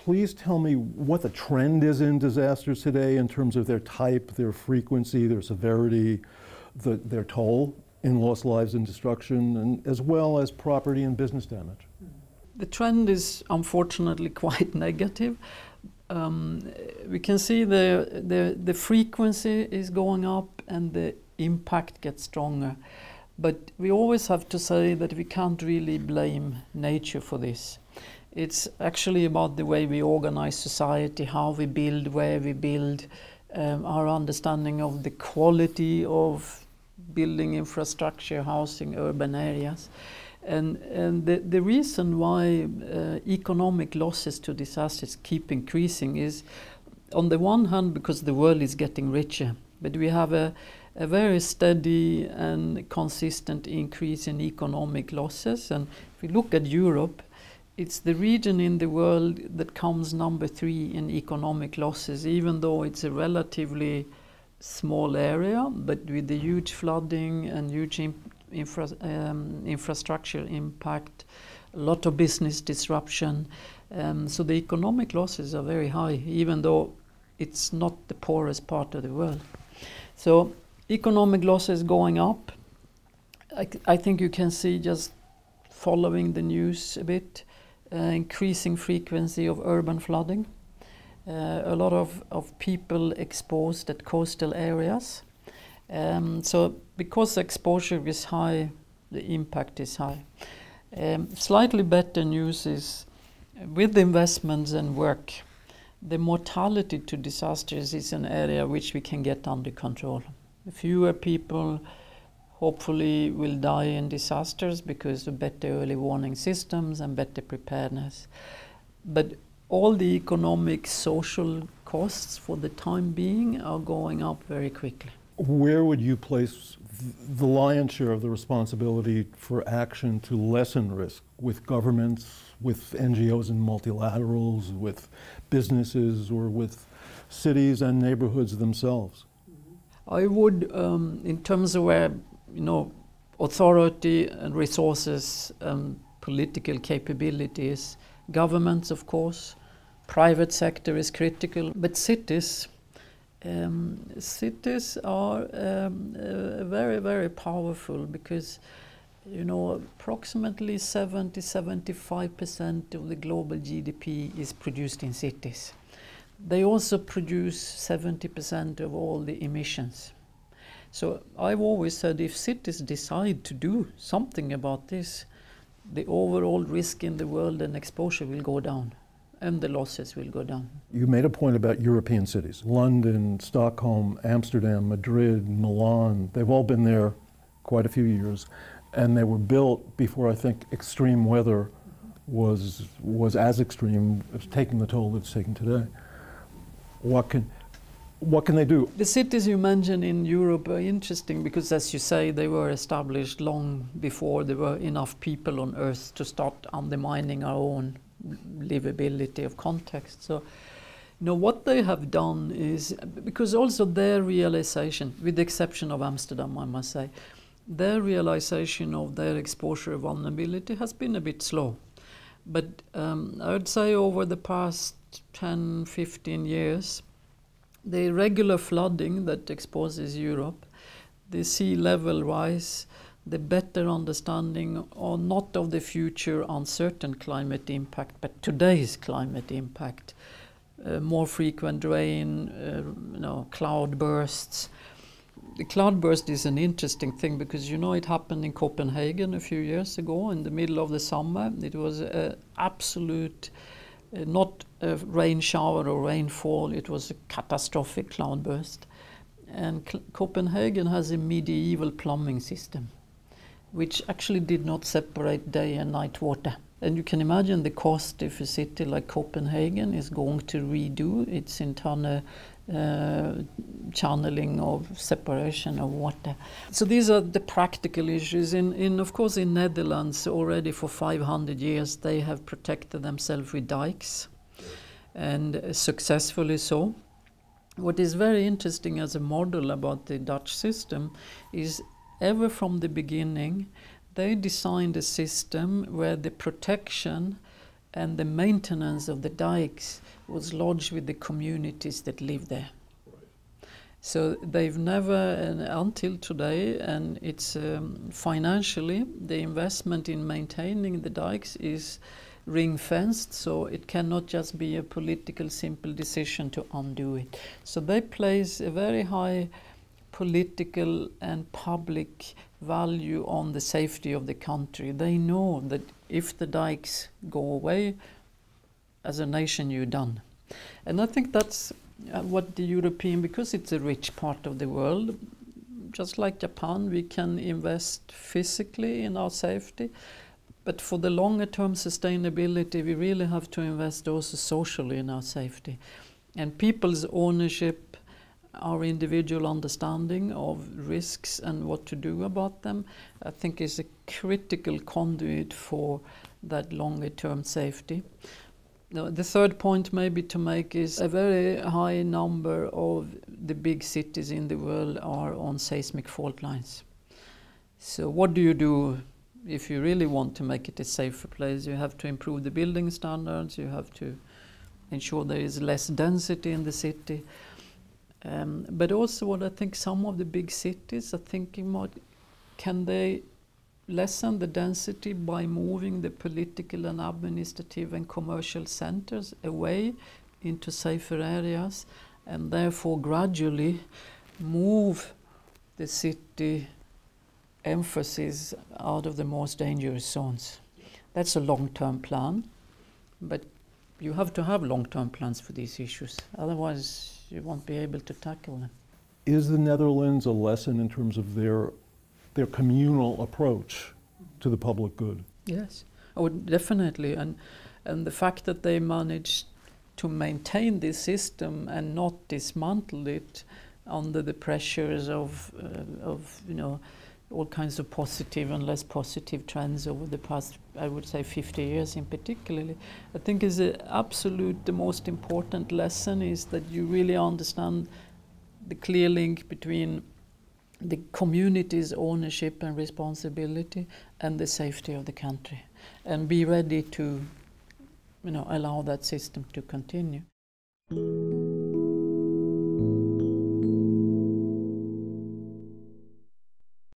please tell me what the trend is in disasters today in terms of their type, their frequency, their severity, their toll in lost lives and destruction, and as well as property and business damage? The trend is unfortunately quite negative. We can see the frequency is going up and the impact gets stronger. But we always have to say that we can't really blame nature for this. It's actually about the way we organize society, how we build, where we build, our understanding of the quality of building infrastructure, housing, urban areas. And the reason why economic losses to disasters keep increasing is, on the one hand, because the world is getting richer, but we have a very steady and consistent increase in economic losses. And if we look at Europe, it's the region in the world that comes number 3 in economic losses, even though it's a relatively small area, but with the huge flooding and huge infrastructure impact, a lot of business disruption. So the economic losses are very high, even though it's not the poorest part of the world. So economic losses going up. I think you can see, just following the news a bit, increasing frequency of urban flooding. A lot of people exposed at coastal areas. So because exposure is high, the impact is high. Slightly better news is, with investments and work, the mortality to disasters is an area which we can get under control. Fewer people hopefully will die in disasters because of better early warning systems and better preparedness. But all the economic, social costs for the time being are going up very quickly. Where would you place the lion's share of the responsibility for action to lessen risk? With governments, with NGOs and multilaterals, with businesses, or with cities and neighborhoods themselves? I would, in terms of where, authority and resources, political capabilities, governments, of course, private sector is critical, but cities are very, very powerful, because approximately 70–75% of the global GDP is produced in cities. They also produce 70% of all the emissions. So I've always said, if cities decide to do something about this, the overall risk in the world and exposure will go down, and the losses will go down. You made a point about European cities. London, Stockholm, Amsterdam, Madrid, Milan, they've all been there quite a few years, and they were built before, I think, extreme weather was as extreme as taking the toll it's taking today. What can they do? The cities you mentioned in Europe are interesting because, as you say, they were established long before there were enough people on Earth to start undermining our own livability of context. So, what they have done is, because also their realization, with the exception of Amsterdam, I must say, their realization of their exposure vulnerability has been a bit slow. But I would say over the past 10–15 years, the regular flooding that exposes Europe, the sea level rise, the better understanding not of the future uncertain climate impact, but today's climate impact, more frequent rain, cloud bursts. The cloud burst is an interesting thing because, it happened in Copenhagen a few years ago in the middle of the summer. It was an absolute, not a rain shower or rainfall, it was a catastrophic cloudburst. And Copenhagen has a medieval plumbing system, which actually did not separate day and night water. And you can imagine the cost if a city like Copenhagen is going to redo its internal channeling of separation of water. So these are the practical issues. Of course, in Netherlands, already for 500 years, they have protected themselves with dikes, and successfully so. What is very interesting as a model about the Dutch system is, ever from the beginning, they designed a system where the protection and the maintenance of the dikes was lodged with the communities that live there. So they've never, until today, and it's financially, the investment in maintaining the dikes is ring-fenced, so it cannot just be a political simple decision to undo it. So they place a very high political and public value on the safety of the country. They know that if the dikes go away, as a nation you're done. And I think that's what the European, because it's a rich part of the world, just like Japan, we can invest physically in our safety, but for the longer term sustainability, we really have to invest also socially in our safety. And people's ownership, our individual understanding of risks and what to do about them, I think is a critical conduit for that longer term safety. The third point maybe to make is a very high number of the big cities in the world are on seismic fault lines. So what do you do if you really want to make it a safer place? You have to improve the building standards, you have to ensure there is less density in the city. But also what I think some of the big cities are thinking about, can they lessen the density by moving the political and administrative and commercial centers away into safer areas, and therefore gradually move the city emphasis out of the most dangerous zones. That's a long-term plan, but you have to have long-term plans for these issues, otherwise you won't be able to tackle them. Is the Netherlands a lesson in terms of their communal approach to the public good? Yes, oh, definitely, and the fact that they managed to maintain this system and not dismantle it under the pressures of all kinds of positive and less positive trends over the past, I would say 50 years in particularly, I think is the most important lesson is that you really understand the clear link between the community's ownership and responsibility and the safety of the country, and be ready to allow that system to continue.